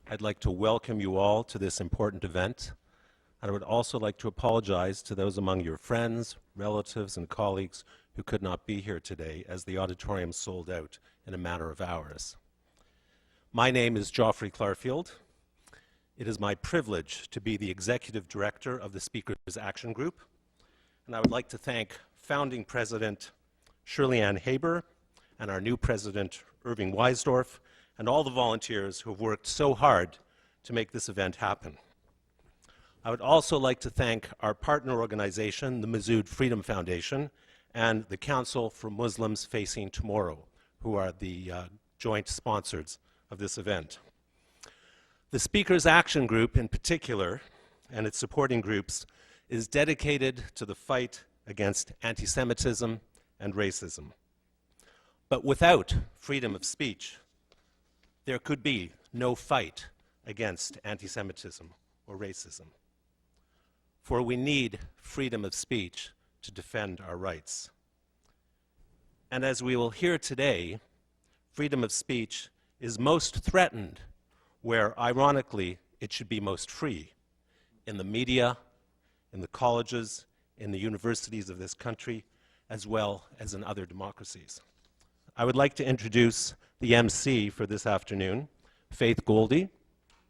I'd like to welcome you all to this important event. And I would also like to apologize to those among your friends, relatives, and colleagues who could not be here today, as the auditorium sold out in a matter of hours. My name is Geoffrey Clarfield. It is my privilege to be the Executive Director of the Speakers Action Group, and I would like to thank founding President Shirley Ann Haber and our new President Irving Weisdorf and all the volunteers who have worked so hard to make this event happen. I would also like to thank our partner organization, the Masood Freedom Foundation, and the Council for Muslims Facing Tomorrow, who are the joint sponsors of this event. The Speakers Action Group in particular, and its supporting groups, is dedicated to the fight against anti-Semitism and racism. But without freedom of speech, there could be no fight against anti-Semitism or racism. For we need freedom of speech to defend our rights. And as we will hear today, freedom of speech is most threatened where, ironically, it should be most free: in the media, in the colleges, in the universities of this country, as well as in other democracies. I would like to introduce the MC for this afternoon, Faith Goldie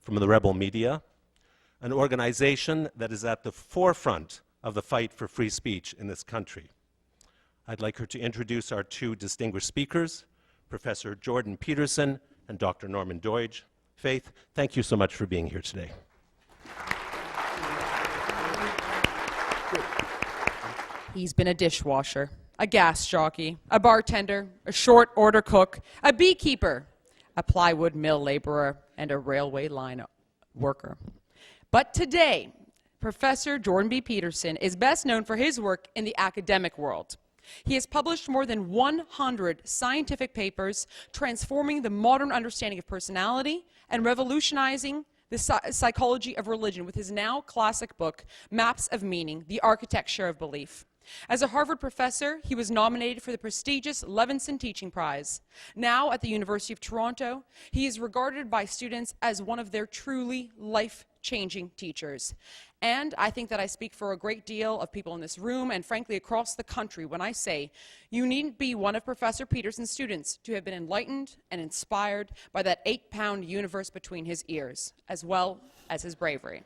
from the Rebel Media, an organization that is at the forefront of the fight for free speech in this country. I'd like her to introduce our two distinguished speakers, Professor Jordan Peterson and Dr. Norman Doidge. Faith, thank you so much for being here today. He's been a dishwasher, a gas jockey, a bartender, a short order cook, a beekeeper, a plywood mill laborer, and a railway line worker. But today, Professor Jordan B. Peterson is best known for his work in the academic world. He has published more than 100 scientific papers transforming the modern understanding of personality and revolutionizing the psychology of religion with his now classic book, Maps of Meaning: The Architecture of Belief. As a Harvard professor, he was nominated for the prestigious Levinson Teaching Prize. Now at the University of Toronto, he is regarded by students as one of their truly life-changing teachers. And I think that I speak for a great deal of people in this room and frankly across the country when I say you needn't be one of Professor Peterson's students to have been enlightened and inspired by that 8-pound universe between his ears, as well as his bravery.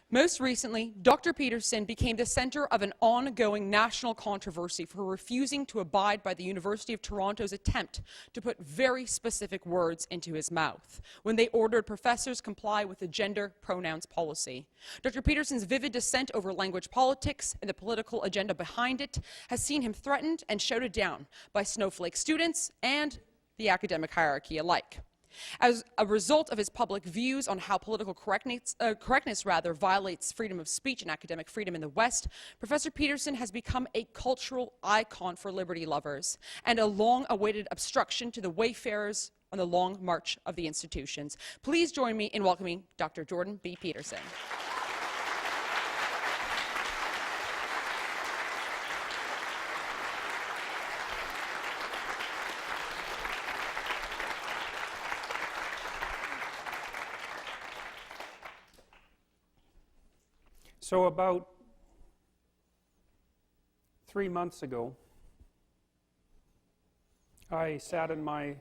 Most recently, Dr. Peterson became the center of an ongoing national controversy for refusing to abide by the University of Toronto's attempt to put very specific words into his mouth when they ordered professors comply with the gender pronouns policy. Dr. Peterson's vivid dissent over language politics and the political agenda behind it has seen him threatened and shouted down by snowflake students and the academic hierarchy alike. As a result of his public views on how political correctness violates freedom of speech and academic freedom in the West, Professor Peterson has become a cultural icon for liberty lovers and a long-awaited obstruction to the wayfarers on the long march of the institutions. Please join me in welcoming Dr. Jordan B. Peterson. So about 3 months ago, I sat in my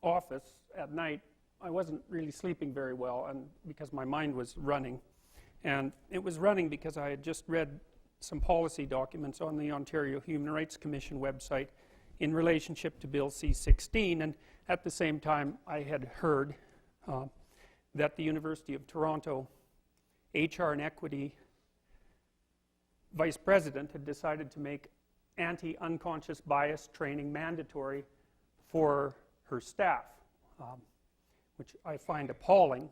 office at night. I wasn't really sleeping very well, and because my mind was running. And it was running because I had just read some policy documents on the Ontario Human Rights Commission website in relationship to Bill C-16, and at the same time I had heard that the University of Toronto HR and Equity Vice President had decided to make anti-unconscious bias training mandatory for her staff, which I find appalling,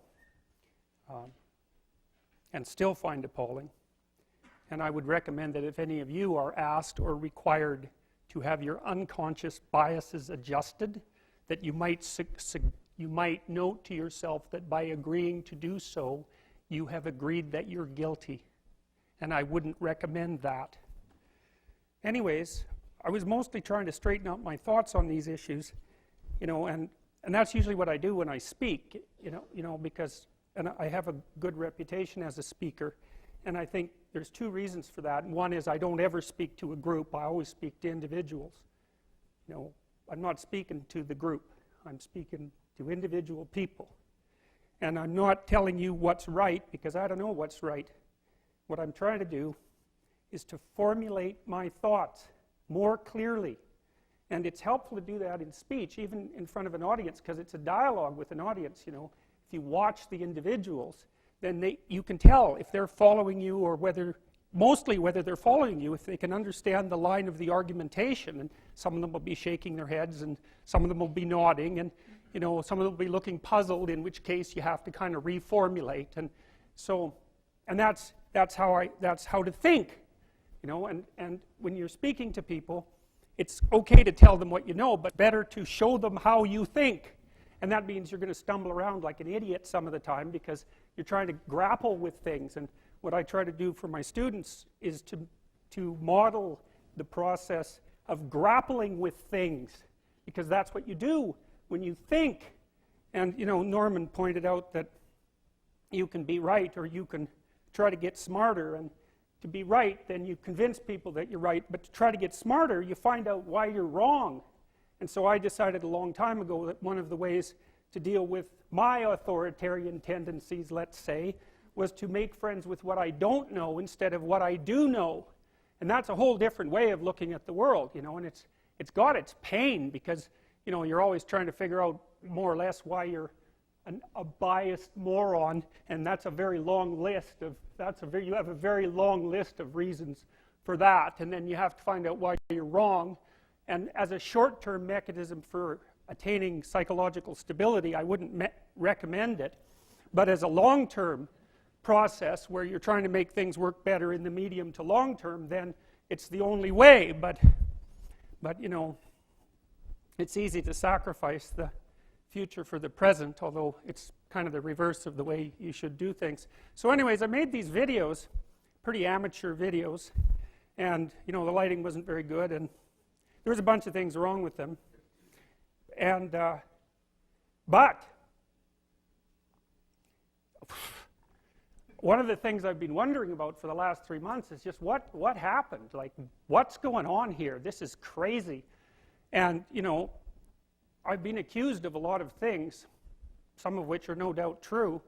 and still find appalling. And I would recommend that if any of you are asked or required to have your unconscious biases adjusted, that you might note to yourself that by agreeing to do so, you have agreed that you're guilty, and I wouldn't recommend that. Anyways, I was mostly trying to straighten out my thoughts on these issues, and that's usually what I do when I speak, because and I have a good reputation as a speaker, and I think there's two reasons for that. And one is I don't ever speak to a group. I always speak to individuals. I'm not speaking to the group. I'm speaking to individual people. And I'm not telling you what's right, because I don't know what's right. What I'm trying to do is to formulate my thoughts more clearly. And it's helpful to do that in speech, even in front of an audience, because it's a dialogue with an audience. If you watch the individuals, then you can tell if they're following you, or mostly whether they're following you, if they can understand the line of the argumentation. And some of them will be shaking their heads, and some of them will be nodding, and some of them will be looking puzzled, in which case you have to kind of reformulate. And so, and that's how to think, and when you're speaking to people, it's okay to tell them what you know, but better to show them how you think. And that means you're going to stumble around like an idiot some of the time, because you're trying to grapple with things. And what I try to do for my students is to model the process of grappling with things, because that's what you do when you think. And Norman pointed out that you can be right, or you can try to get smarter. And to be right, then you convince people that you're right, but to try to get smarter, you find out why you're wrong. And so I decided a long time ago that one of the ways to deal with my authoritarian tendencies, let's say, was to make friends with what I don't know instead of what I do know. And that's a whole different way of looking at the world, and it's got its pain, because you're always trying to figure out more or less why you're a biased moron, and that's a very long list of you have a very long list of reasons for that, and then you have to find out why you're wrong. And as a short-term mechanism for attaining psychological stability, I wouldn't recommend it. But as a long-term process where you're trying to make things work better in the medium to long term, then it's the only way. But it's easy to sacrifice the future for the present, although it's kind of the reverse of the way you should do things. So anyways, I made these videos, pretty amateur videos, and the lighting wasn't very good, and there was a bunch of things wrong with them. And but one of the things I've been wondering about for the last 3 months is just what happened? Like, what's going on here? This is crazy. And I've been accused of a lot of things, some of which are no doubt true,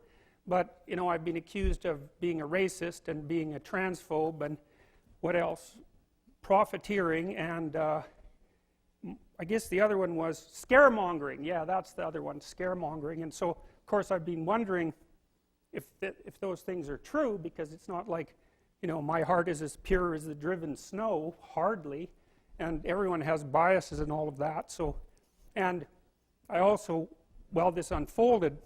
but I've been accused of being a racist and being a transphobe, and what else? Profiteering, and I guess the other one was scaremongering. Yeah, that's the other one, scaremongering. And so, of course, I've been wondering if those things are true, because it's not like, my heart is as pure as the driven snow, hardly, and everyone has biases and all of that. So, and I also, while this unfolded,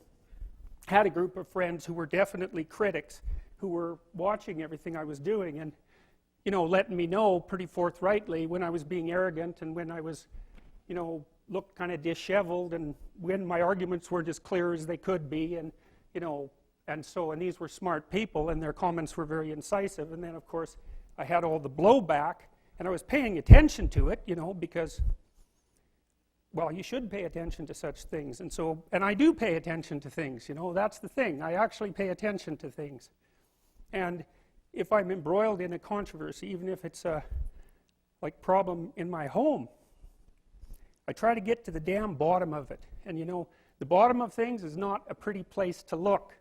had a group of friends who were definitely critics, who were watching everything I was doing, and letting me know pretty forthrightly when I was being arrogant, and when I was looked kind of disheveled, and when my arguments weren't as clear as they could be, and and these were smart people, and their comments were very incisive. And then, of course, I had all the blowback, and I was paying attention to it, because, well, you should pay attention to such things. And I do pay attention to things, that's the thing. I actually pay attention to things. And if I'm embroiled in a controversy, even if it's a problem in my home, I try to get to the damn bottom of it. And the bottom of things is not a pretty place to look.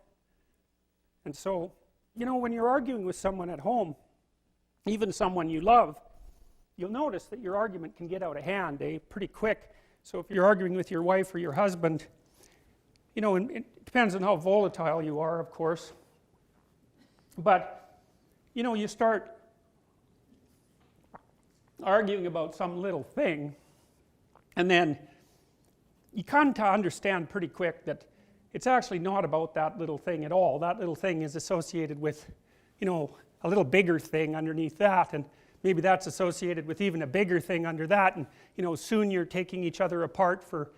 And so, when you're arguing with someone at home, even someone you love, you'll notice that your argument can get out of hand, pretty quick. So if you're arguing with your wife or your husband, and it depends on how volatile you are, of course. But, you start arguing about some little thing, and then you come to understand pretty quick that it's actually not about that little thing at all. That little thing is associated with, a little bigger thing underneath that, and maybe that's associated with even a bigger thing under that, and soon you're taking each other apart for,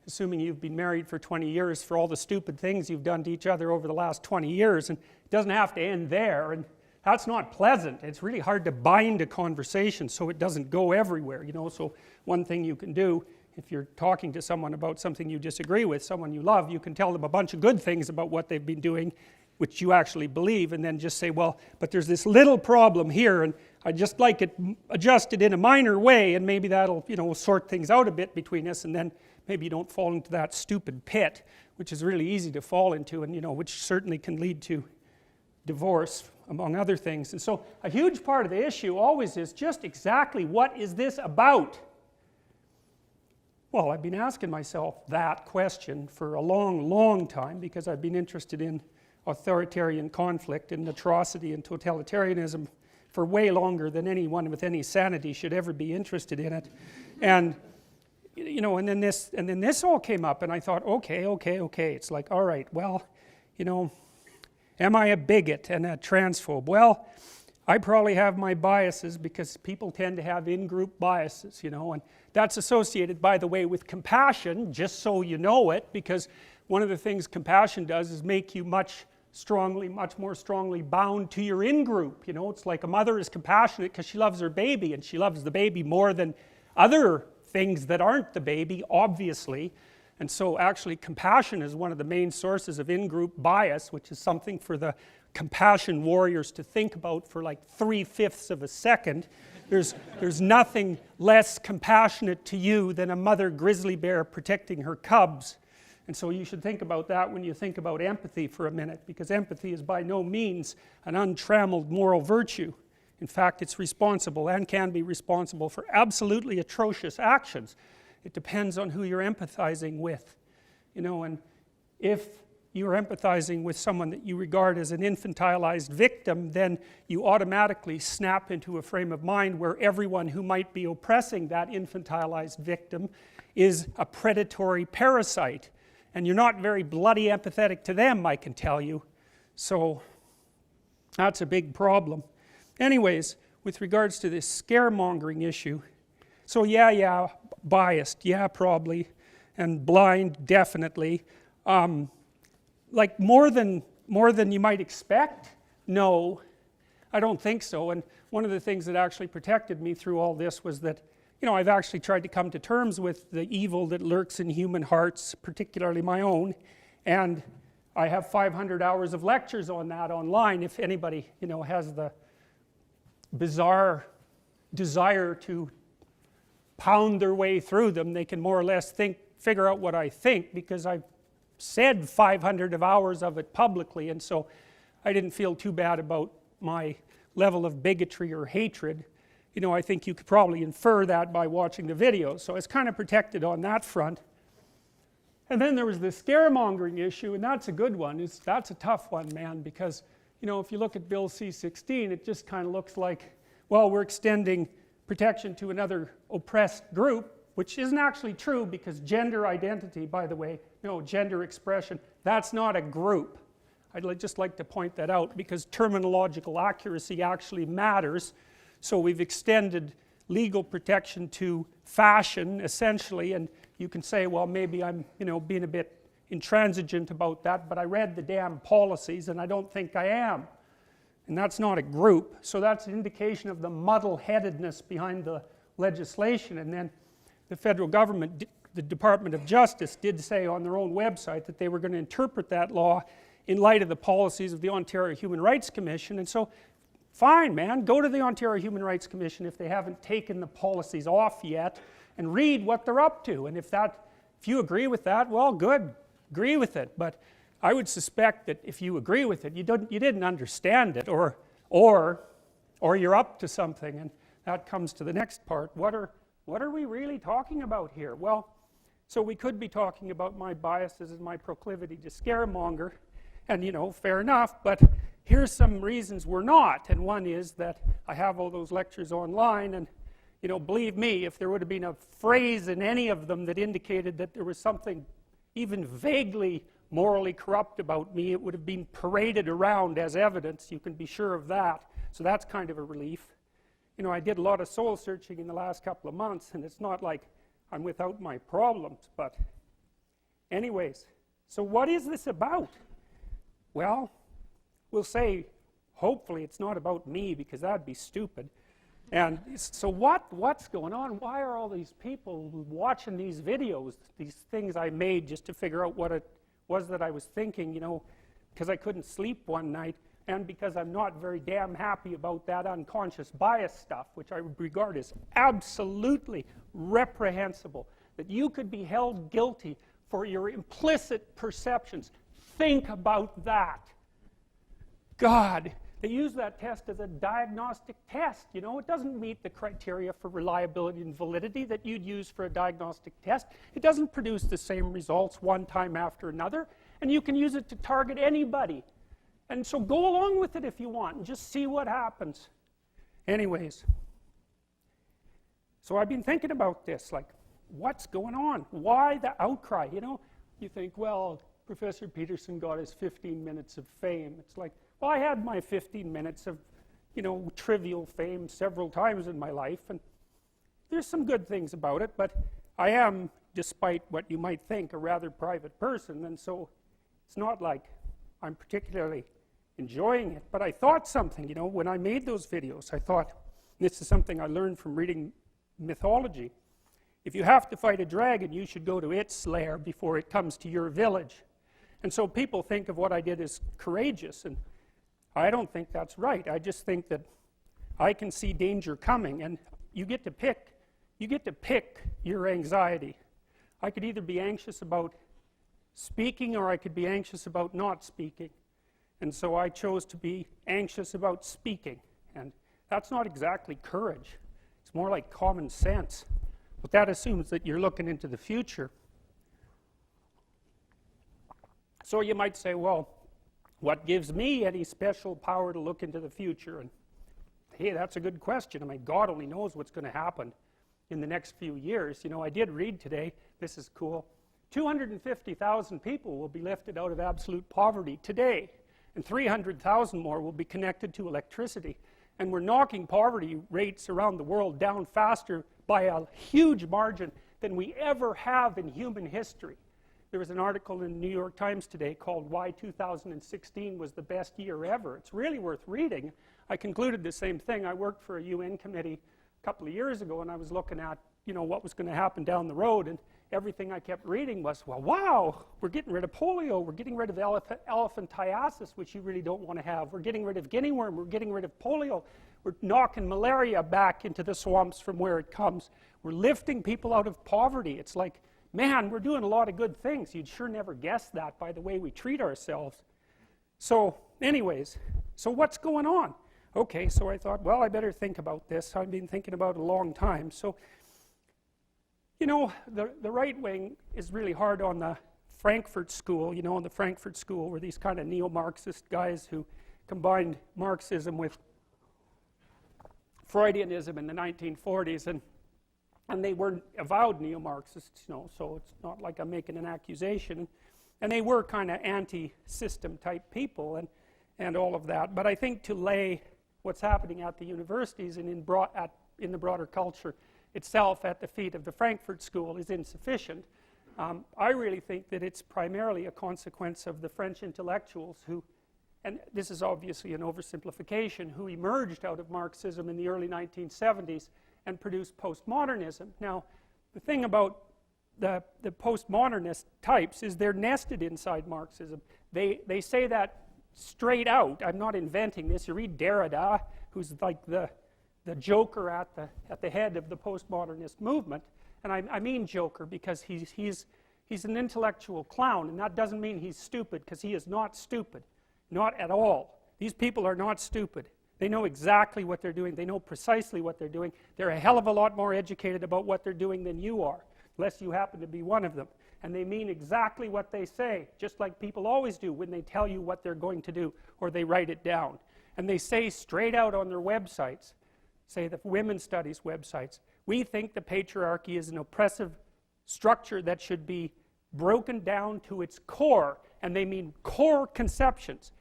assuming you've been married for 20 years, for all the stupid things you've done to each other over the last 20 years, and it doesn't have to end there, and that's not pleasant. It's really hard to bind a conversation so it doesn't go everywhere, So one thing you can do if you're talking to someone about something you disagree with, someone you love, you can tell them a bunch of good things about what they've been doing, which you actually believe, and then just say, well, but there's this little problem here, and I'd just like it adjusted in a minor way, and maybe that'll, sort things out a bit between us, and then maybe you don't fall into that stupid pit, which is really easy to fall into, and which certainly can lead to divorce, among other things. And so a huge part of the issue always is just exactly what is this about? Well, I've been asking myself that question for a long, long time, because I've been interested in authoritarian conflict and atrocity and totalitarianism for way longer than anyone with any sanity should ever be interested in it. And and then this all came up, and I thought, okay, it's like, all right, well, am I a bigot and a transphobe? Well, I probably have my biases, because people tend to have in-group biases, and that's associated, by the way, with compassion, just so you know it, because one of the things compassion does is make you much more strongly bound to your in-group. It's like a mother is compassionate because she loves her baby, and she loves the baby more than other things that aren't the baby, obviously. And so actually compassion is one of the main sources of in-group bias, which is something for the compassion warriors to think about for like 3/5 of a second. There's nothing less compassionate to you than a mother grizzly bear protecting her cubs. And so you should think about that when you think about empathy for a minute, because empathy is by no means an untrammeled moral virtue. In fact, it's responsible and can be responsible for absolutely atrocious actions. It depends on who you're empathizing with. And if you're empathizing with someone that you regard as an infantilized victim, then you automatically snap into a frame of mind where everyone who might be oppressing that infantilized victim is a predatory parasite. And you're not very bloody empathetic to them, I can tell you. So that's a big problem. Anyways, with regards to this scaremongering issue, so yeah, biased, yeah, probably, and blind, definitely. Like more than you might expect? No, I don't think so. And one of the things that actually protected me through all this was that, I've actually tried to come to terms with the evil that lurks in human hearts, particularly my own, and I have 500 hours of lectures on that online. If anybody, has the bizarre desire to pound their way through them, they can more or less figure out what I think, because I've said 500 hours of it publicly, and so I didn't feel too bad about my level of bigotry or hatred. I think you could probably infer that by watching the videos, so it's kind of protected on that front. And then there was the scaremongering issue, and that's a good one. That's a tough one, man, because if you look at Bill C-16, it just kind of looks like, well, we're extending protection to another oppressed group, which isn't actually true, because gender identity, by the way, gender expression, that's not a group. I'd just like to point that out, because terminological accuracy actually matters. So we've extended legal protection to fashion, essentially, and you can say, well, maybe I'm being a bit intransigent about that, but I read the damn policies and I don't think I am. And that's not a group, so that's an indication of the muddle-headedness behind the legislation. And then the federal government, the Department of Justice, did say on their own website that they were going to interpret that law in light of the policies of the Ontario Human Rights Commission. And so, fine, man, go to the Ontario Human Rights Commission if they haven't taken the policies off yet, and read what they're up to. And if you agree with that, well, good, agree with it. But I would suspect that if you agree with it, you didn't understand it, or you're up to something. And that comes to the next part. What are we really talking about here? Well, so we could be talking about my biases and my proclivity to scaremonger, and fair enough, but here's some reasons we're not. And one is that I have all those lectures online, and believe me, if there would have been a phrase in any of them that indicated that there was something even vaguely morally corrupt about me, it would have been paraded around as evidence. You can be sure of that. So that's kind of a relief. I did a lot of soul searching in the last couple of months, and it's not like I'm without my problems, but anyways, so what is this about? Well, we'll say hopefully it's not about me, because that'd be stupid. And so what's going on? Why are all these people watching these videos, these things I made just to figure out what it was that I was thinking, you know, because I couldn't sleep one night, and because I'm not very damn happy about that unconscious bias stuff, which I regard as absolutely reprehensible, that you could be held guilty for your implicit perceptions. Think about that. God, they use that test as a diagnostic test. You know, it doesn't meet the criteria for reliability and validity that you'd use for a diagnostic test. It doesn't produce the same results one time after another, and you can use it to target anybody. And so go along with it if you want and just see what happens. Anyways, so I've been thinking about this, like, what's going on? Why the outcry? You know, you think, well, Professor Peterson got his 15 minutes of fame. It's like, well, I had my 15 minutes of, you know, trivial fame several times in my life, and there's some good things about it, but I am, despite what you might think, a rather private person, and so it's not like I'm particularly enjoying it. But I thought something, you know, when I made those videos, I thought, this is something I learned from reading mythology, if you have to fight a dragon, you should go to its lair before it comes to your village. And so people think of what I did as courageous, and I don't think that's right. I just think that I can see danger coming, and you get to pick your anxiety. I could either be anxious about speaking, or I could be anxious about not speaking. And so I chose to be anxious about speaking, and that's not exactly courage. It's more like common sense. But that assumes that you're looking into the future. So you might say, well, what gives me any special power to look into the future? And hey, that's a good question. I mean, God only knows what's going to happen in the next few years. You know, I did read today, this is cool, 250,000 people will be lifted out of absolute poverty today, and 300,000 more will be connected to electricity. And we're knocking poverty rates around the world down faster by a huge margin than we ever have in human history. There was an article in the New York Times today called Why 2016 Was the Best Year Ever. It's really worth reading. I concluded the same thing. I worked for a UN committee a couple of years ago, and I was looking at, you know, what was going to happen down the road, and everything I kept reading was, well, wow, we're getting rid of polio, we're getting rid of elephantiasis, which you really don't want to have, we're getting rid of guinea worm, we're getting rid of polio, we're knocking malaria back into the swamps from where it comes, we're lifting people out of poverty. It's like, man, we're doing a lot of good things. You'd sure never guess that by the way we treat ourselves. So anyways, so what's going on? Okay, so I thought, well, I better think about this. I've been thinking about it a long time. So, you know, the right wing is really hard on the Frankfurt School. You know, in the Frankfurt School were these kind of neo-Marxist guys who combined Marxism with Freudianism in the 1940s, and they were avowed neo-Marxists, you know, so it's not like I'm making an accusation. And they were kind of anti-system type people and all of that. But I think to lay what's happening at the universities and in the broader culture itself at the feet of the Frankfurt School is insufficient. I really think that it's primarily a consequence of the French intellectuals who, and this is obviously an oversimplification, who emerged out of Marxism in the early 1970s and produced postmodernism. Now, the thing about the postmodernist types is they're nested inside Marxism. They say that straight out. I'm not inventing this. You read Derrida, who's like the joker at the head of the postmodernist movement, and I mean joker because he's an intellectual clown, and that doesn't mean he's stupid, because he is not stupid, not at all. These people are not stupid. They know exactly what they're doing. They know precisely what they're doing. They're a hell of a lot more educated about what they're doing than you are, unless you happen to be one of them. And they mean exactly what they say, just like people always do when they tell you what they're going to do, or they write it down. And they say straight out on their websites, say the women's studies websites, we think the patriarchy is an oppressive structure that should be broken down to its core, and they mean core conceptions.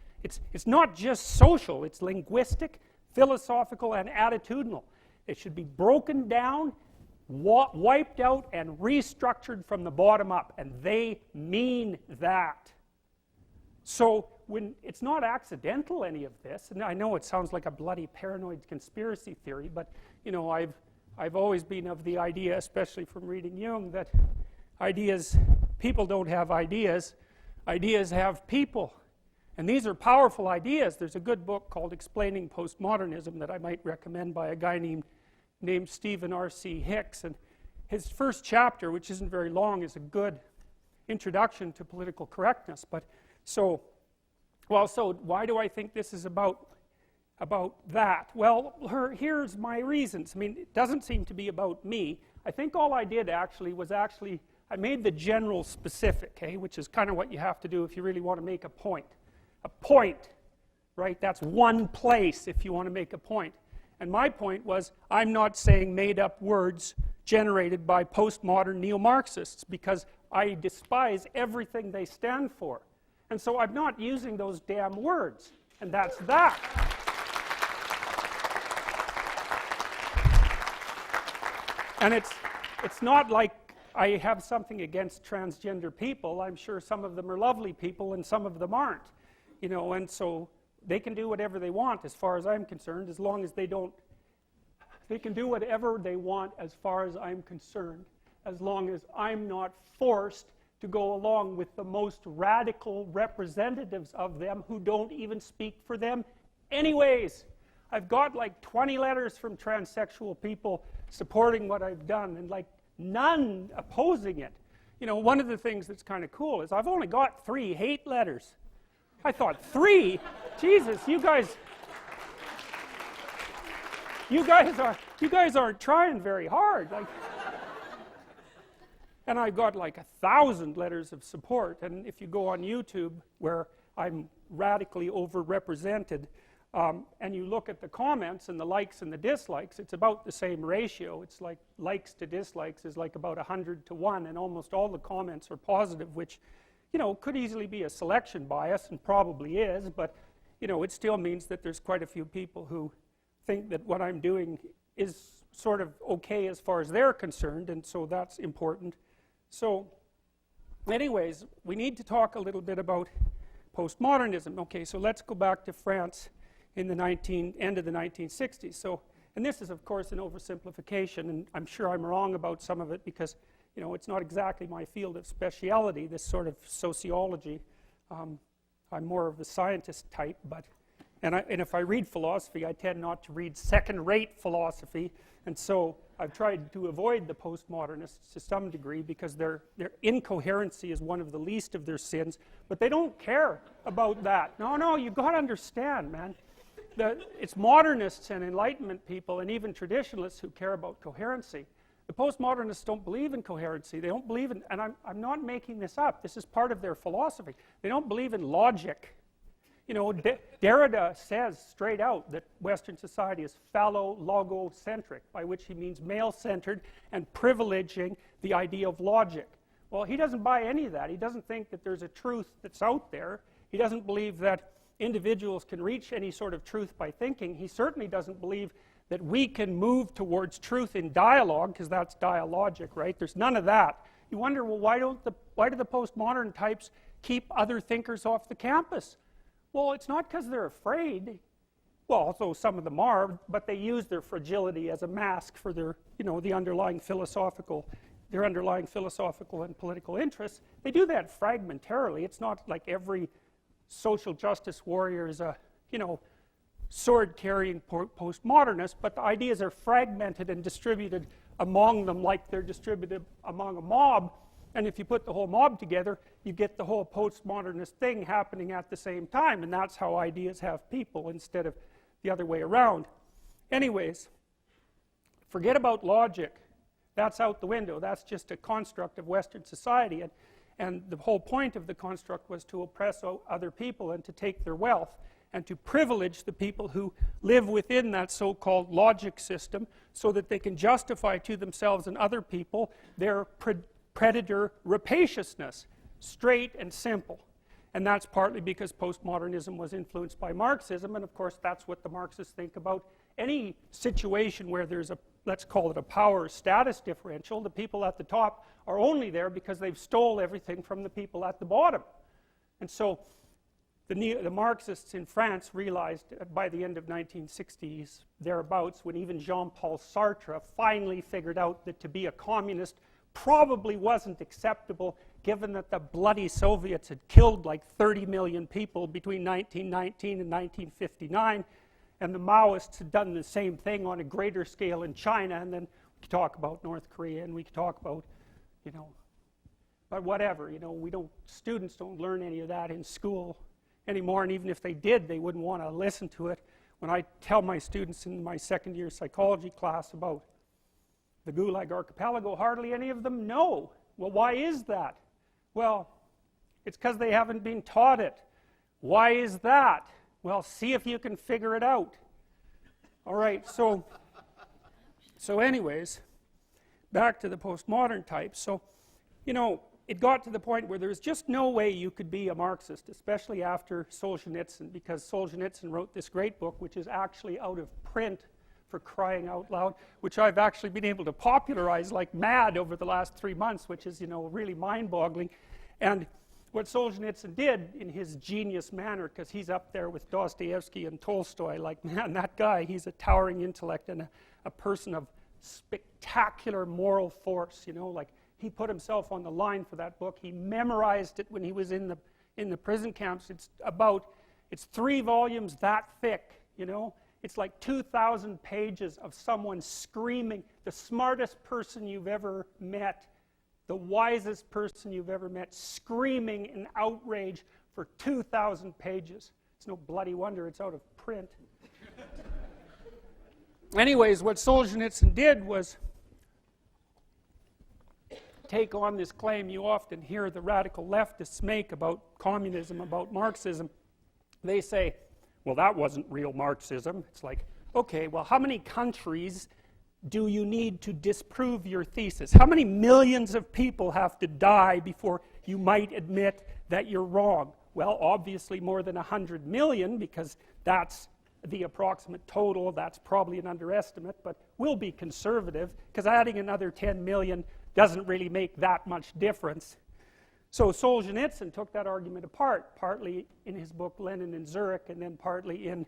It's not just social, it's linguistic, philosophical, and attitudinal. It should be broken down, wiped out, and restructured from the bottom up, and they mean that. So when it's not accidental, any of this, and I know it sounds like a bloody paranoid conspiracy theory, but you know, I've always been of the idea, especially from reading Jung, that people don't have ideas, ideas have people. And these are powerful ideas. There's a good book called Explaining Postmodernism that I might recommend by a guy named Stephen R.C. Hicks. And his first chapter, which isn't very long, is a good introduction to political correctness. But so why do I think this is about that? Well, here's my reasons. I mean, it doesn't seem to be about me. I think all I did was I made the general specific, which is kind of what you have to do if you really want to make a point. A point, right? That's one place if you want to make a point. And my point was, I'm not saying made-up words generated by postmodern neo-Marxists, because I despise everything they stand for. And so I'm not using those damn words. And that's that. And it's not like I have something against transgender people. I'm sure some of them are lovely people and some of them aren't. You know, and so they can do whatever they want as far as I'm concerned, as long as they can do whatever they want as far as I'm concerned, as long as I'm not forced to go along with the most radical representatives of them who don't even speak for them anyways. I've got like 20 letters from transsexual people supporting what I've done, and like none opposing it. You know, one of the things that's kind of cool is I've only got 3 hate letters. I thought 3? Jesus, you guys aren't trying very hard. Like, and I got like 1,000 letters of support. And if you go on YouTube, where I'm radically overrepresented, and you look at the comments and the likes and the dislikes, it's about the same ratio. It's like likes to dislikes is like about 100 to 1, and almost all the comments are positive, which, you know, could easily be a selection bias, and probably is, but, you know, it still means that there's quite a few people who think that what I'm doing is sort of okay as far as they're concerned, and so that's important. So, anyways, we need to talk a little bit about postmodernism. Okay, so let's go back to France in the end of the 1960s. So, and this is, of course, an oversimplification, and I'm sure I'm wrong about some of it because, you know, it's not exactly my field of speciality, this sort of sociology. I'm more of a scientist type, and if I read philosophy, I tend not to read second-rate philosophy, and so I've tried to avoid the postmodernists to some degree because their incoherency is one of the least of their sins, but they don't care about that. No, you've got to understand, man. It's modernists and Enlightenment people and even traditionalists who care about coherency. The postmodernists don't believe in coherency. They don't believe in, and I'm not making this up, this is part of their philosophy. They don't believe in logic. You know, Derrida says straight out that Western society is phallo-logocentric, by which he means male-centered and privileging the idea of logic. Well, he doesn't buy any of that. He doesn't think that there's a truth that's out there. He doesn't believe that individuals can reach any sort of truth by thinking. He certainly doesn't believe that we can move towards truth in dialogue, because that's dialogic, right? There's none of that. You wonder, well, why do the postmodern types keep other thinkers off the campus? Well, it's not because they're afraid. Well, although some of them are, but they use their fragility as a mask for their, you know, their underlying philosophical and political interests. They do that fragmentarily. It's not like every social justice warrior is a, you know, sword-carrying postmodernist, but the ideas are fragmented and distributed among them like they're distributed among a mob. And if you put the whole mob together, you get the whole postmodernist thing happening at the same time, and that's how ideas have people instead of the other way around. Anyways, forget about logic. That's out the window. That's just a construct of Western society, and the whole point of the construct was to oppress other people and to take their wealth and to privilege the people who live within that so-called logic system so that they can justify to themselves and other people their predator rapaciousness, straight and simple. And that's partly because postmodernism was influenced by Marxism, and of course that's what the Marxists think about any situation where there's a, let's call it a power status differential. The people at the top are only there because they've stole everything from the people at the bottom. And so the Marxists in France realized by the end of 1960s, thereabouts, when even Jean-Paul Sartre finally figured out that to be a communist probably wasn't acceptable, given that the bloody Soviets had killed like 30 million people between 1919 and 1959, and the Maoists had done the same thing on a greater scale in China, and then we could talk about North Korea, and we could talk about, you know, but whatever, you know, students don't learn any of that in school anymore, and even if they did, they wouldn't want to listen to it. When I tell my students in my second year psychology class about the Gulag Archipelago, hardly any of them know. Well, why is that? Well, it's because they haven't been taught it. Why is that? Well, see if you can figure it out. All right, so anyways, back to the postmodern types. So, you know, it got to the point where there was just no way you could be a Marxist, especially after Solzhenitsyn, because Solzhenitsyn wrote this great book, which is actually out of print, for crying out loud, which I've actually been able to popularize like mad over the last 3 months, which is, you know, really mind-boggling. And what Solzhenitsyn did in his genius manner, because he's up there with Dostoevsky and Tolstoy, like, man, that guy, he's a towering intellect and a person of spectacular moral force, you know, like, he put himself on the line for that book. He memorized it when he was in the prison camps. It's 3 volumes that thick, you know. It's like 2,000 pages of someone screaming, the smartest person you've ever met, the wisest person you've ever met, screaming in outrage for 2,000 pages. It's no bloody wonder it's out of print. Anyways, what Solzhenitsyn did was take on this claim you often hear the radical leftists make about communism, about Marxism. They say, well, that wasn't real Marxism. It's like, okay, well, how many countries do you need to disprove your thesis? How many millions of people have to die before you might admit that you're wrong? Well, obviously more than 100 million, because that's the approximate total. That's probably an underestimate, but we'll be conservative, because adding another 10 million doesn't really make that much difference. So Solzhenitsyn took that argument apart, partly in his book Lenin in Zurich, and then partly in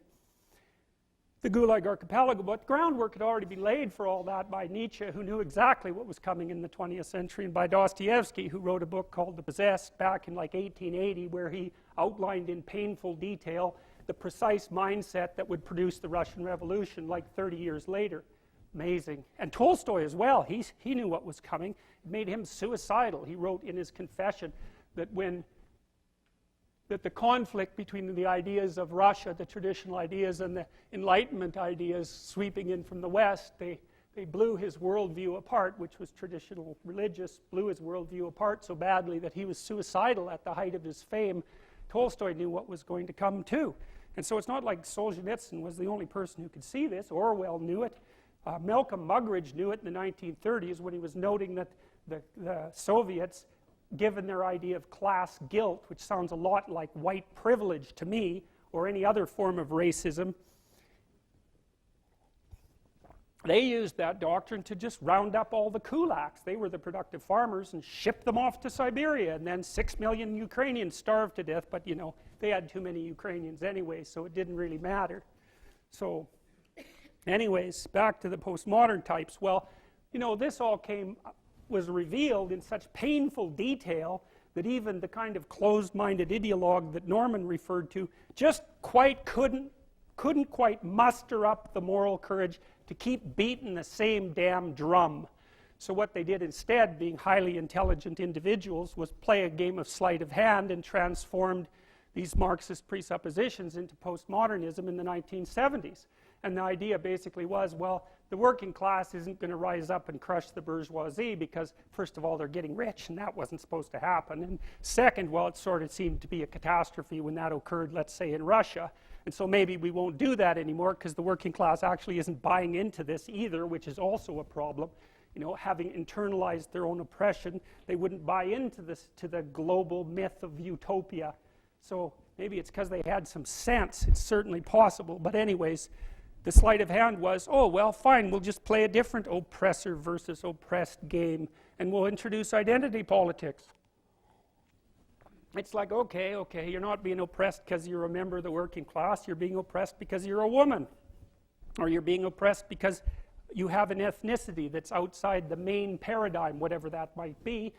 the Gulag Archipelago. But groundwork had already been laid for all that by Nietzsche, who knew exactly what was coming in the 20th century, and by Dostoevsky, who wrote a book called The Possessed back in like 1880, where he outlined in painful detail the precise mindset that would produce the Russian Revolution like 30 years later. Amazing. And Tolstoy as well, he knew what was coming. It made him suicidal. He wrote in his confession that the conflict between the ideas of Russia, the traditional ideas, and the Enlightenment ideas sweeping in from the West, they blew his worldview apart, which was traditional religious, blew his worldview apart so badly that he was suicidal at the height of his fame. Tolstoy knew what was going to come too. And so it's not like Solzhenitsyn was the only person who could see this. Orwell knew it. Malcolm Muggeridge knew it in the 1930s when he was noting that the Soviets, given their idea of class guilt, which sounds a lot like white privilege to me, or any other form of racism, they used that doctrine to just round up all the kulaks. They were the productive farmers and ship them off to Siberia, and then 6 million Ukrainians starved to death, but you know, they had too many Ukrainians anyway, so it didn't really matter. So anyways, back to the postmodern types. Well, you know, this all was revealed in such painful detail that even the kind of closed-minded ideologue that Norman referred to just couldn't quite muster up the moral courage to keep beating the same damn drum. So what they did instead, being highly intelligent individuals, was play a game of sleight of hand and transformed these Marxist presuppositions into postmodernism in the 1970s. And the idea basically was, well, the working class isn't going to rise up and crush the bourgeoisie because, first of all, they're getting rich, and that wasn't supposed to happen. And second, well, it sort of seemed to be a catastrophe when that occurred, let's say, in Russia. And so maybe we won't do that anymore because the working class actually isn't buying into this either, which is also a problem. You know, having internalized their own oppression, they wouldn't buy into this, to the global myth of utopia. So maybe it's because they had some sense. It's certainly possible. But anyways, the sleight of hand was, oh, well, fine, we'll just play a different oppressor versus oppressed game, and we'll introduce identity politics. It's like, okay, you're not being oppressed because you're a member of the working class, you're being oppressed because you're a woman. Or you're being oppressed because you have an ethnicity that's outside the main paradigm, whatever that might be.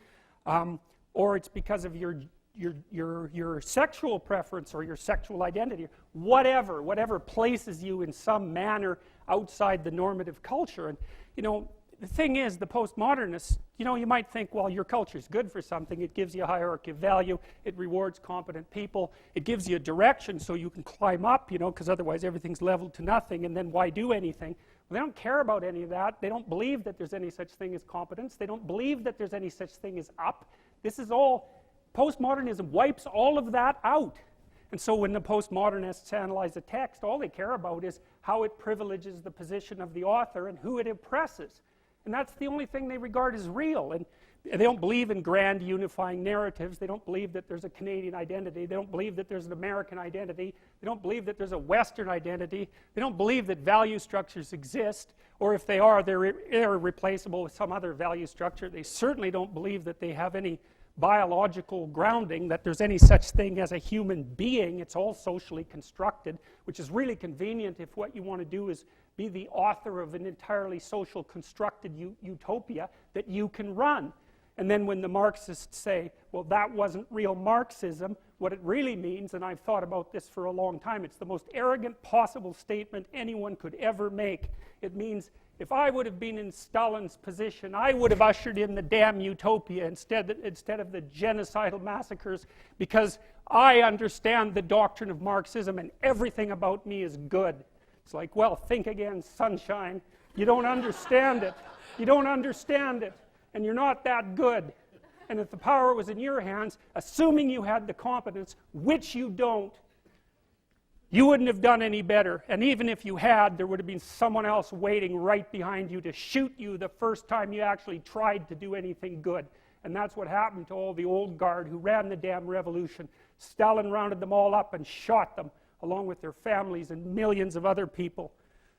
Or it's because of your sexual preference or your sexual identity. Whatever places you in some manner outside the normative culture. And, you know, the thing is, the postmodernists, you know, you might think, well, your culture is good for something. It gives you a hierarchy of value. It rewards competent people. It gives you a direction so you can climb up, you know, because otherwise everything's leveled to nothing, and then why do anything? Well, they don't care about any of that. They don't believe that there's any such thing as competence. They don't believe that there's any such thing as up. This is all, postmodernism wipes all of that out. And so when the postmodernists analyze a text, all they care about is how it privileges the position of the author and who it oppresses. And that's the only thing they regard as real. And they don't believe in grand unifying narratives. They don't believe that there's a Canadian identity. They don't believe that there's an American identity. They don't believe that there's a Western identity. They don't believe that value structures exist, or if they are, they're irreplaceable with some other value structure. They certainly don't believe that they have any biological grounding, that there's any such thing as a human being. It's all socially constructed, which is really convenient if what you want to do is be the author of an entirely social constructed utopia that you can run. And then when the Marxists say, well, that wasn't real Marxism, what it really means, and I've thought about this for a long time, it's the most arrogant possible statement anyone could ever make. It means, if I would have been in Stalin's position, I would have ushered in the damn utopia instead of the genocidal massacres, because I understand the doctrine of Marxism and everything about me is good. It's like, well, think again, sunshine. You don't understand it. You don't understand it. And you're not that good. And if the power was in your hands, assuming you had the competence, which you don't, you wouldn't have done any better. And even if you had, there would have been someone else waiting right behind you to shoot you the first time you actually tried to do anything good. And that's what happened to all the old guard who ran the damn revolution. Stalin rounded them all up and shot them, along with their families and millions of other people.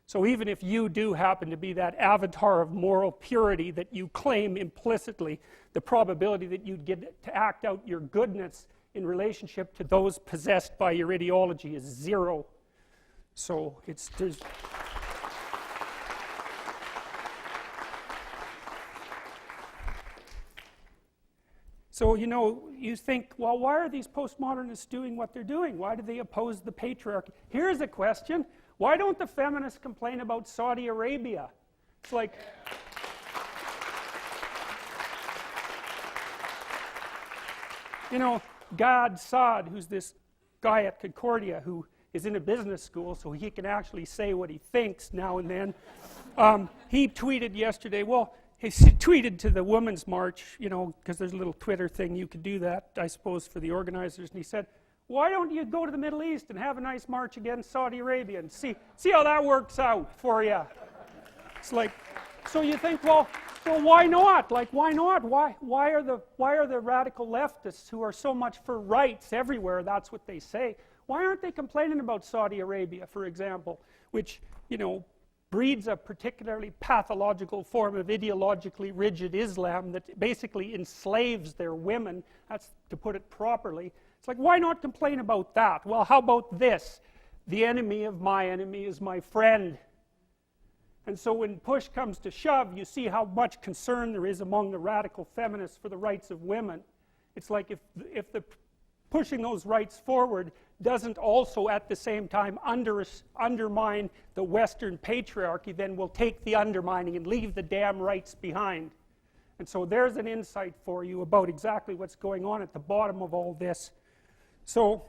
So even if you do happen to be that avatar of moral purity that you claim implicitly, the probability that you'd get to act out your goodness in relationship to those possessed by your ideology is zero. So there's So, you know, you think, well, why are these postmodernists doing what they're doing? Why do they oppose the patriarchy? Here's a question. Why don't the feminists complain about Saudi Arabia? It's like, you know, Gad Saad, who's this guy at Concordia who is in a business school, so he can actually say what he thinks now and then. He tweeted yesterday, well, he tweeted to the Women's March, you know, because there's a little Twitter thing, you could do that, I suppose, for the organizers, and he said, why don't you go to the Middle East and have a nice march against Saudi Arabia and see how that works out for you? It's like, so you think, well, why not? Like, why not? Why are the radical leftists who are so much for rights everywhere, that's what they say, why aren't they complaining about Saudi Arabia, for example, which, you know, breeds a particularly pathological form of ideologically rigid Islam that basically enslaves their women, that's to put it properly. It's like, why not complain about that? Well, how about this? The enemy of my enemy is my friend. And so when push comes to shove, you see how much concern there is among the radical feminists for the rights of women. It's like if the pushing those rights forward doesn't also at the same time undermine the Western patriarchy, then we'll take the undermining and leave the damn rights behind. And so there's an insight for you about exactly what's going on at the bottom of all this. So,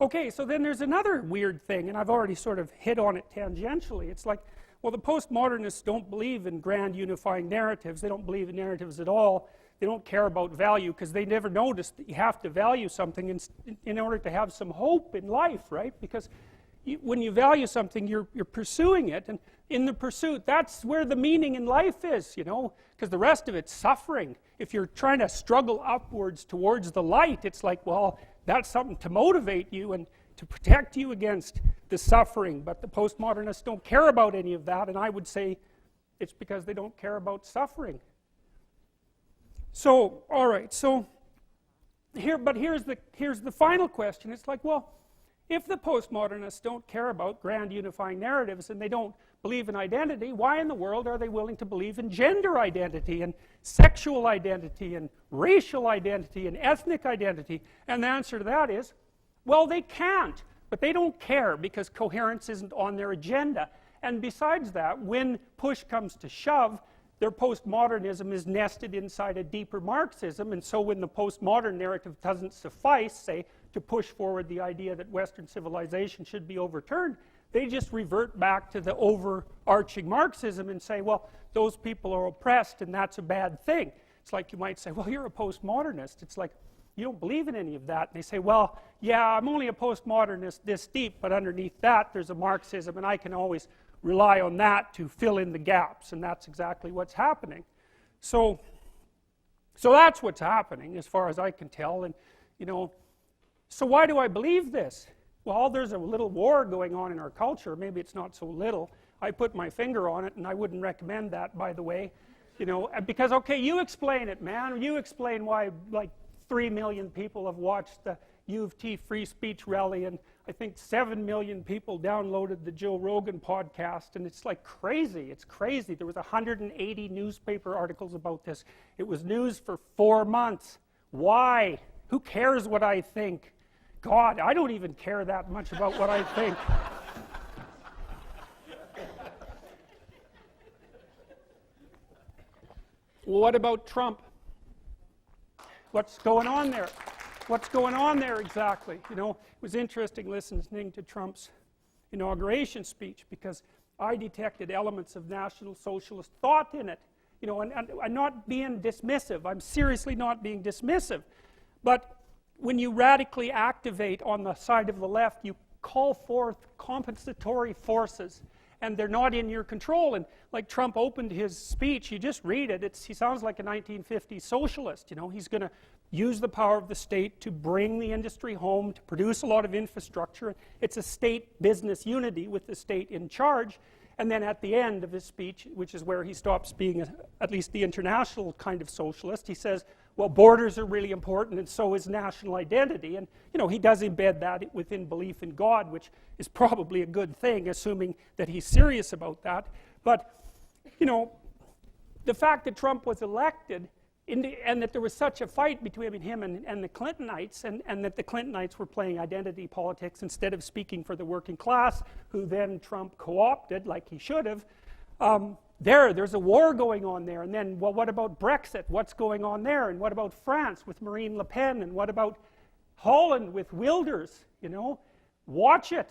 okay, so then there's another weird thing, and I've already sort of hit on it tangentially. It's like, well, the postmodernists don't believe in grand unifying narratives. They don't believe in narratives at all. They don't care about value because they never noticed that you have to value something in order to have some hope in life, right? Because when you value something, you're pursuing it, and in the pursuit, that's where the meaning in life is, you know, because the rest of it's suffering. If you're trying to struggle upwards towards the light, it's like, well, that's something to motivate you and to protect you against the suffering. But the postmodernists don't care about any of that, and I would say it's because they don't care about suffering. So, all right, so here's the final question. It's like, well, if the postmodernists don't care about grand unifying narratives and they don't believe in identity, why in the world are they willing to believe in gender identity and sexual identity and racial identity and ethnic identity? And the answer to that is, well, they can't, but they don't care because coherence isn't on their agenda. And besides that, when push comes to shove, their postmodernism is nested inside a deeper Marxism, and so when the postmodern narrative doesn't suffice, say, to push forward the idea that Western civilization should be overturned, they just revert back to the overarching Marxism and say, well, those people are oppressed and that's a bad thing. It's like you might say, well, you're a postmodernist. It's like, you don't believe in any of that. And they say, well, yeah, I'm only a postmodernist this deep, but underneath that there's a Marxism, and I can always rely on that to fill in the gaps, and that's exactly what's happening. So that's what's happening as far as I can tell. And so why do I believe this? Well, there's a little war going on in our culture. Maybe it's not so little. I put my finger on it, and I wouldn't recommend that, by the way. Because, okay, you explain it, man. You explain why, like, 3 million people have watched the U of T free speech rally, and I think 7 million people downloaded the Joe Rogan podcast, and it's like crazy. It's crazy. There was 180 newspaper articles about this. It was news for 4 months. Why? Who cares what I think? God, I don't even care that much about what I think. Well, what about Trump? What's going on there? What's going on there exactly? It was interesting listening to Trump's inauguration speech because I detected elements of National Socialist thought in it. And I'm not being dismissive. I'm seriously not being dismissive. But when you radically activate on the side of the left, you call forth compensatory forces, and they're not in your control. And like Trump opened his speech, you just read it, he sounds like a 1950s socialist. He's going to use the power of the state to bring the industry home, to produce a lot of infrastructure. It's a state-business unity with the state in charge. And then at the end of his speech, which is where he stops being at least the international kind of socialist, he says, well, borders are really important, and so is national identity. And, he does embed that within belief in God, which is probably a good thing, assuming that he's serious about that. But, the fact that Trump was elected, and that there was such a fight between him and the Clintonites, and that the Clintonites were playing identity politics instead of speaking for the working class, who then Trump co-opted, like he should have, there's a war going on there. And then, well, what about Brexit? What's going on there? And what about France with Marine Le Pen? And what about Holland with Wilders? Watch it.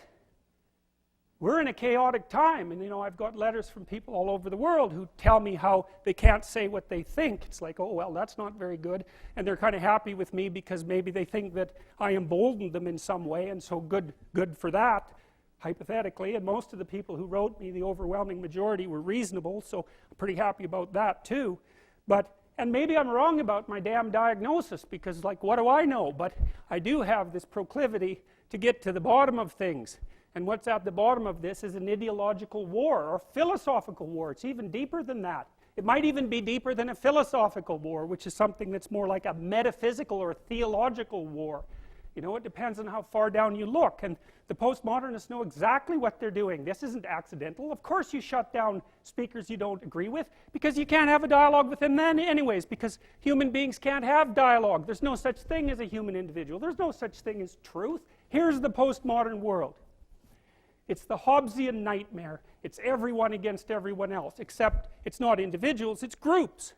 We're in a chaotic time, and I've got letters from people all over the world who tell me how they can't say what they think. It's like, oh, well, that's not very good. And they're kind of happy with me because maybe they think that I emboldened them in some way, and so good for that, hypothetically. And most of the people who wrote me, the overwhelming majority, were reasonable, so I'm pretty happy about that too. And maybe I'm wrong about my damn diagnosis, because, like, what do I know? But I do have this proclivity to get to the bottom of things. And what's at the bottom of this is an ideological war, or philosophical war. It's even deeper than that. It might even be deeper than a philosophical war, which is something that's more like a metaphysical or theological war. It depends on how far down you look. And the postmodernists know exactly what they're doing. This isn't accidental. Of course you shut down speakers you don't agree with, because you can't have a dialogue with them then anyways, because human beings can't have dialogue. There's no such thing as a human individual. There's no such thing as truth. Here's the postmodern world. It's the Hobbesian nightmare. It's everyone against everyone else, except it's not individuals, it's groups.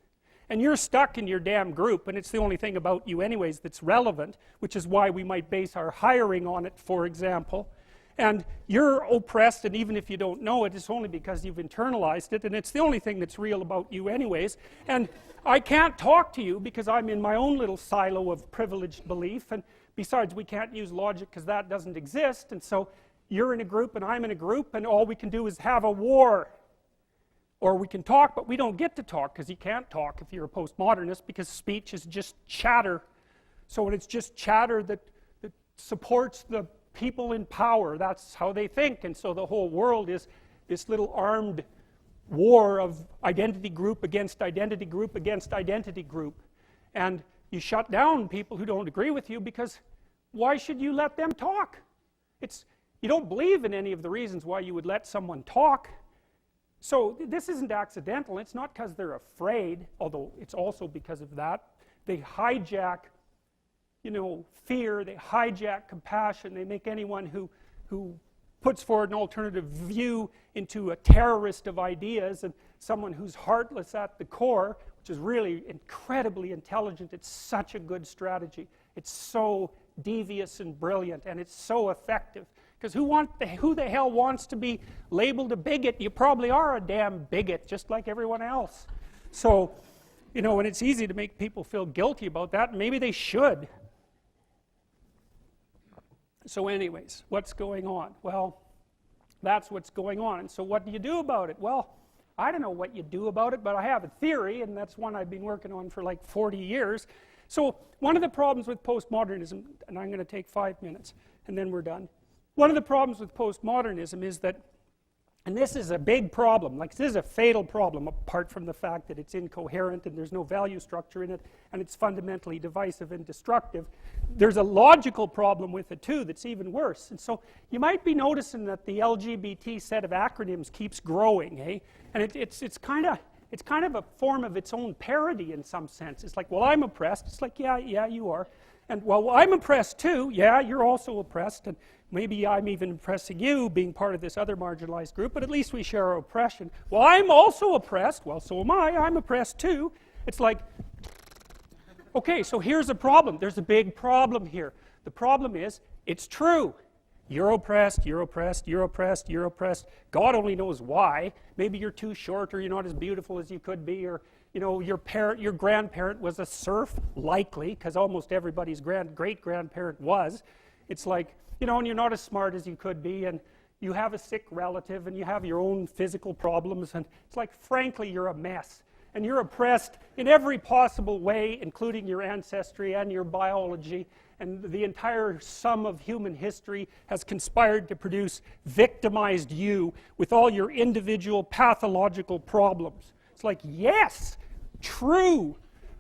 And you're stuck in your damn group, and it's the only thing about you anyways that's relevant, which is why we might base our hiring on it, for example. And you're oppressed, and even if you don't know it, it's only because you've internalized it, and it's the only thing that's real about you anyways. And I can't talk to you because I'm in my own little silo of privileged belief, and besides, we can't use logic because that doesn't exist, and so you're in a group and I'm in a group, and all we can do is have a war. Or we can talk, but we don't get to talk, because you can't talk if you're a postmodernist, because speech is just chatter. So when it's just chatter that supports the people in power, that's how they think. And so the whole world is this little armed war of identity group against identity group against identity group. And you shut down people who don't agree with you, because why should you let them talk? You don't believe in any of the reasons why you would let someone talk. So this isn't accidental. It's not because they're afraid, although it's also because of that. They hijack, fear. They hijack compassion. They make anyone who puts forward an alternative view into a terrorist of ideas, and someone who's heartless at the core, which is really incredibly intelligent. It's such a good strategy. It's so devious and brilliant, and it's so effective. Because who the hell wants to be labeled a bigot? You probably are a damn bigot, just like everyone else. So, and it's easy to make people feel guilty about that, and maybe they should. So anyways, what's going on? Well, that's what's going on. And so what do you do about it? Well, I don't know what you do about it, but I have a theory, and that's one I've been working on for like 40 years. So one of the problems with postmodernism, and I'm going to take 5 minutes, and then we're done. One of the problems with postmodernism is that, and this is a big problem, like this is a fatal problem, apart from the fact that it's incoherent and there's no value structure in it, and it's fundamentally divisive and destructive. There's a logical problem with it too that's even worse. And so you might be noticing that the LGBT set of acronyms keeps growing, eh? And it's kind of a form of its own parody in some sense. It's like, well, I'm oppressed. It's like, yeah, you are. And well, I'm oppressed too. Yeah, you're also oppressed. And maybe I'm even oppressing you, being part of this other marginalized group, but at least we share our oppression. Well, I'm also oppressed. Well, so am I. I'm oppressed too. It's like, okay, so here's a problem. There's a big problem here. The problem is, it's true. You're oppressed, you're oppressed, you're oppressed, you're oppressed. God only knows why. Maybe you're too short, or you're not as beautiful as you could be, or your grandparent was a serf, likely, because almost everybody's great-grandparent was. It's like, and you're not as smart as you could be, and you have a sick relative, and you have your own physical problems, and it's like, frankly, you're a mess. And you're oppressed in every possible way, including your ancestry and your biology, and the entire sum of human history has conspired to produce victimized you with all your individual pathological problems. It's like, yes, true.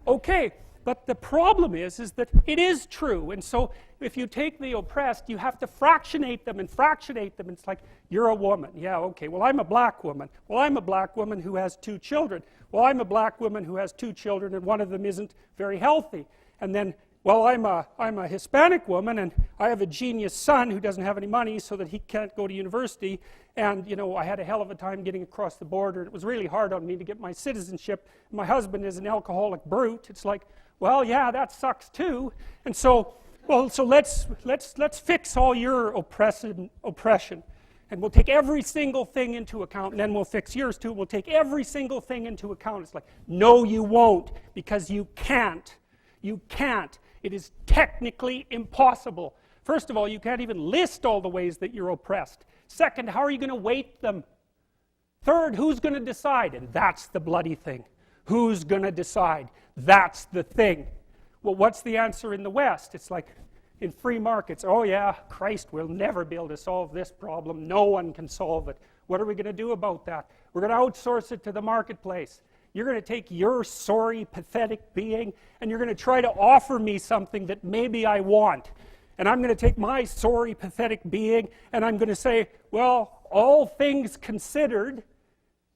Okay, but the problem is that it is true. And so if you take the oppressed, you have to fractionate them and fractionate them. It's like, you're a woman. Yeah, okay, well, I'm a black woman. Well, I'm a black woman who has 2 children. Well, I'm a black woman who has 2 children, and one of them isn't very healthy. And then, well, I'm a Hispanic woman, and I have a genius son who doesn't have any money so that he can't go to university. And, I had a hell of a time getting across the border. It was really hard on me to get my citizenship. My husband is an alcoholic brute. It's like, well, yeah, that sucks too. And so, well, so let's fix all your oppression. And we'll take every single thing into account, and then we'll fix yours too. We'll take every single thing into account. It's like, no, you won't, because you can't. You can't. It is technically impossible. First of all, you can't even list all the ways that you're oppressed. Second, how are you going to weight them? Third, who's going to decide? And that's the bloody thing. Who's going to decide? That's the thing. Well, what's the answer in the West? It's like, in free markets, oh yeah, Christ will never be able to solve this problem. No one can solve it. What are we going to do about that? We're going to outsource it to the marketplace. You're going to take your sorry, pathetic being, and you're going to try to offer me something that maybe I want. And I'm going to take my sorry, pathetic being, and I'm going to say, well, all things considered,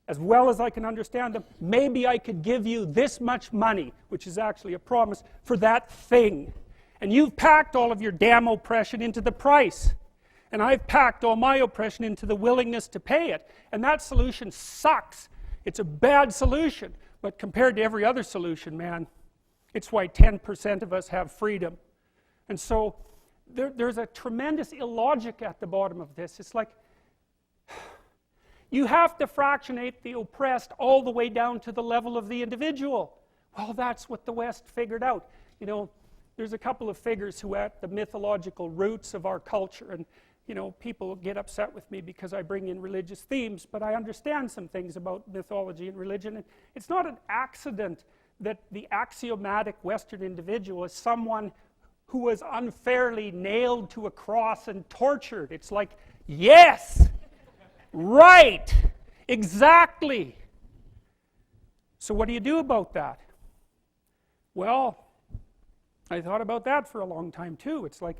as well as I can understand them, maybe I could give you this much money, which is actually a promise, for that thing. And you've packed all of your damn oppression into the price. And I've packed all my oppression into the willingness to pay it. And that solution sucks. It's a bad solution. But compared to every other solution, man, it's why 10% of us have freedom. And so there's a tremendous illogic at the bottom of this. It's like, you have to fractionate the oppressed all the way down to the level of the individual. Well, that's what the West figured out. There's a couple of figures who are at the mythological roots of our culture, and people get upset with me because I bring in religious themes, but I understand some things about mythology and religion. And it's not an accident that the axiomatic Western individual is someone who was unfairly nailed to a cross and tortured. It's like, yes, right, exactly. So what do you do about that? Well, I thought about that for a long time too. It's like,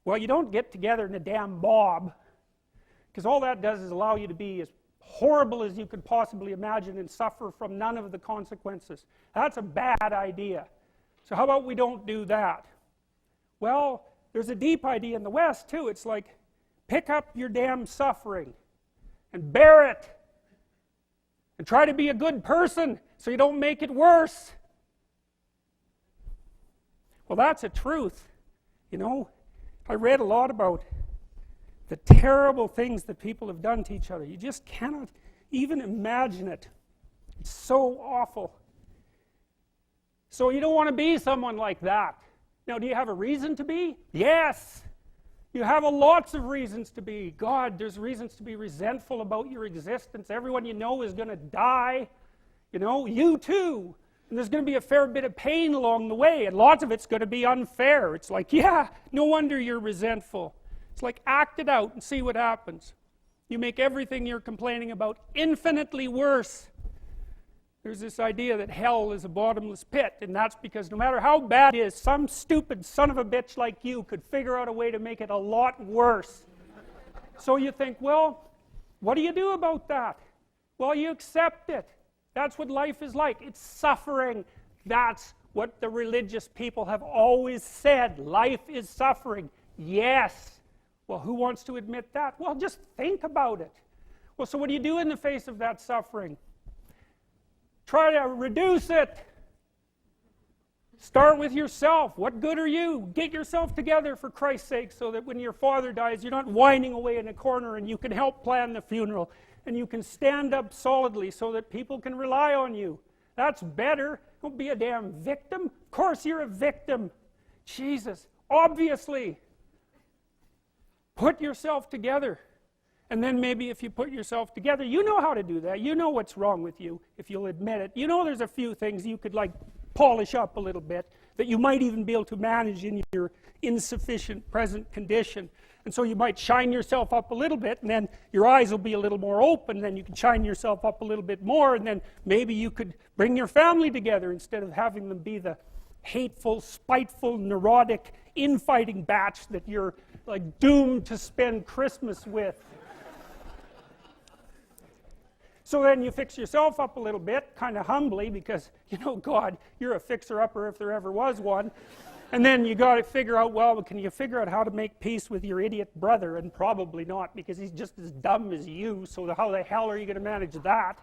well, you don't get together in a damn mob, because all that does is allow you to be as horrible as you could possibly imagine and suffer from none of the consequences. That's a bad idea. So how about we don't do that? Well, there's a deep idea in the West too. It's like, pick up your damn suffering and bear it and try to be a good person so you don't make it worse. Well, that's a truth. You know, I read a lot about the terrible things that people have done to each other. You just cannot even imagine it. It's so awful. So you don't want to be someone like that. Now, do you have a reason to be? Yes. You have lots of reasons to be. God, there's reasons to be resentful about your existence. Everyone you know is going to die. You know, you too. And there's going to be a fair bit of pain along the way, and lots of it's going to be unfair. It's like, yeah, no wonder you're resentful. It's like, act it out and see what happens. You make everything you're complaining about infinitely worse. There's this idea that hell is a bottomless pit, and that's because no matter how bad it is, some stupid son of a bitch like you could figure out a way to make it a lot worse. So you think, well, what do you do about that? Well, you accept it. That's what life is like. It's suffering. That's what the religious people have always said. Life is suffering. Yes. Well, who wants to admit that? Well, just think about it. Well, so what do you do in the face of that suffering? Try to reduce it. Start with yourself. What good are you? Get yourself together for Christ's sake, so that when your father dies, you're not whining away in a corner, and you can help plan the funeral, and you can stand up solidly so that people can rely on you. That's better. Don't be a damn victim. Of course you're a victim. Jesus, obviously. Put yourself together. And then maybe if you put yourself together, you know how to do that. You know what's wrong with you, if you'll admit it. You know there's a few things you could like polish up a little bit, that you might even be able to manage in your insufficient present condition. And so you might shine yourself up a little bit, and then your eyes will be a little more open, then you can shine yourself up a little bit more, and then maybe you could bring your family together instead of having them be the hateful, spiteful, neurotic, infighting batch that you're like doomed to spend Christmas with. So then you fix yourself up a little bit, kind of humbly, because, you know, God, you're a fixer-upper if there ever was one. And then you got to figure out, well, can you figure out how to make peace with your idiot brother? And probably not, because he's just as dumb as you, so how the hell are you going to manage that?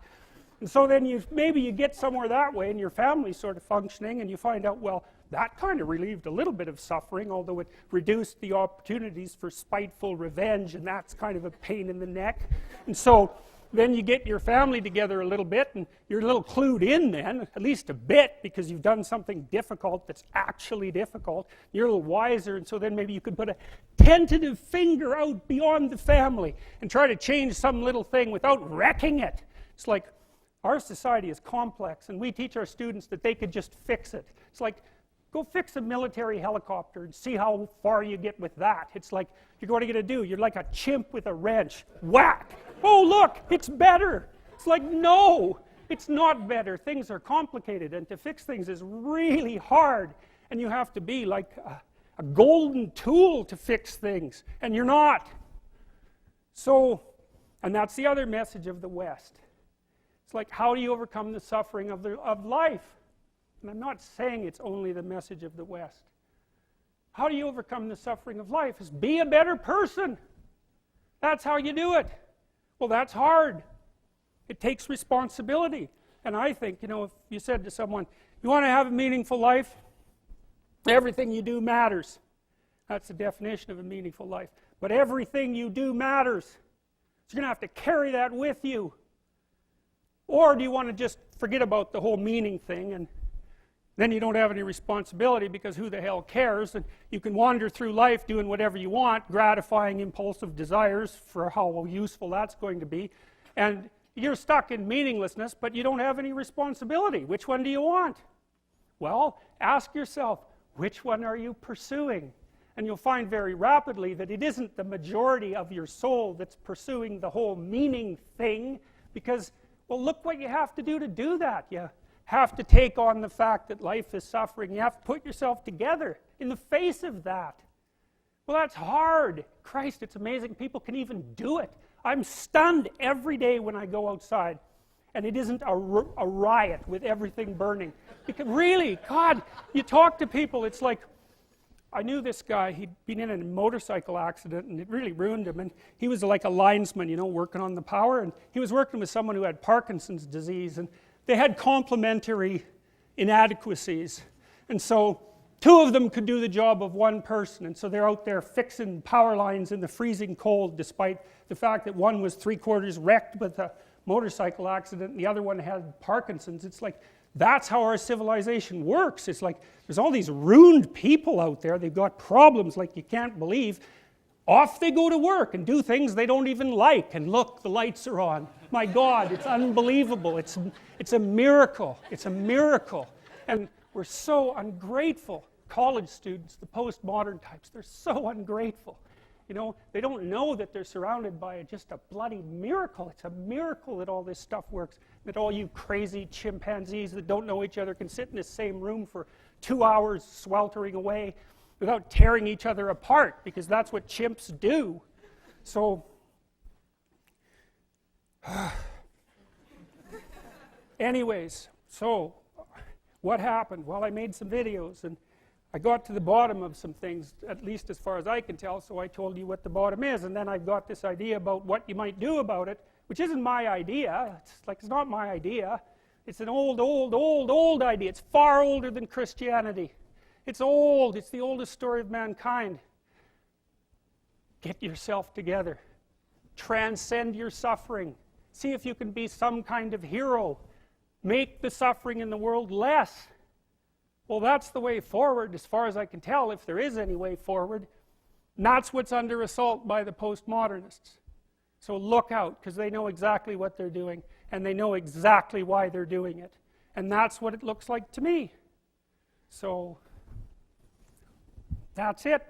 And so then maybe you get somewhere that way, and your family's sort of functioning, and you find out, well, that kind of relieved a little bit of suffering, although it reduced the opportunities for spiteful revenge, and that's kind of a pain in the neck. And so then you get your family together a little bit, and you're a little clued in then, at least a bit, because you've done something difficult that's actually difficult. You're a little wiser, and so then maybe you could put a tentative finger out beyond the family and try to change some little thing without wrecking it. It's like, our society is complex, and we teach our students that they could just fix it. It's like, go fix a military helicopter and see how far you get with that. It's like, what are you going to do? You're like a chimp with a wrench. Whack! Oh, look, it's better. It's like, no, it's not better. Things are complicated, and to fix things is really hard, and you have to be like a golden tool to fix things, and you're not. So, and that's the other message of the West. It's like, how do you overcome the suffering of life? And I'm not saying it's only the message of the West. How do you overcome the suffering of life? Is be a better person. That's how you do it. Well, that's hard. It takes responsibility. And I think, you know, if you said to someone, you want to have a meaningful life? Everything you do matters. That's the definition of a meaningful life. But everything you do matters. So you're going to have to carry that with you. Or do you want to just forget about the whole meaning thing, and then you don't have any responsibility, because who the hell cares, and you can wander through life doing whatever you want, gratifying impulsive desires for how useful that's going to be, and you're stuck in meaninglessness, but you don't have any responsibility. Which one do you want? Well, ask yourself, which one are you pursuing? And you'll find very rapidly that it isn't the majority of your soul that's pursuing the whole meaning thing, because, well, look what you have to do that. You have to take on the fact that life is suffering. You have to put yourself together in the face of that. Well, that's hard. Christ, it's amazing people can even do it. I'm stunned every day when I go outside and it isn't a riot with everything burning. Because really, God, you talk to people, it's like, I knew this guy, he'd been in a motorcycle accident and it really ruined him, and he was like a linesman, you know, working on the power, and he was working with someone who had Parkinson's disease, and they had complementary inadequacies, and so two of them could do the job of one person, and so they're out there fixing power lines in the freezing cold, despite the fact that one was 3/4 wrecked with a motorcycle accident and the other one had Parkinson's. It's like, that's how our civilization works. It's like, there's all these ruined people out there, they've got problems like you can't believe. Off they go to work and do things they don't even like, and look, the lights are on. My God, it's unbelievable. It's a miracle. It's a miracle. And we're so ungrateful. College students, the postmodern types, they're so ungrateful. You know, they don't know that they're surrounded by just a bloody miracle. It's a miracle that all this stuff works, that all you crazy chimpanzees that don't know each other can sit in the same room for 2 hours sweltering away without tearing each other apart, because that's what chimps do. So, anyways, so what happened? Well, I made some videos and I got to the bottom of some things, at least as far as I can tell, so I told you what the bottom is, and then I got this idea about what you might do about it, which isn't my idea. It's not my idea. It's an old idea. It's far older than Christianity. It's old. It's the oldest story of mankind. Get yourself together. Transcend your suffering. See if you can be some kind of hero. Make the suffering in the world less. Well, that's the way forward, as far as I can tell, if there is any way forward. And that's what's under assault by the postmodernists. So look out, because they know exactly what they're doing, and they know exactly why they're doing it. And that's what it looks like to me. So, that's it.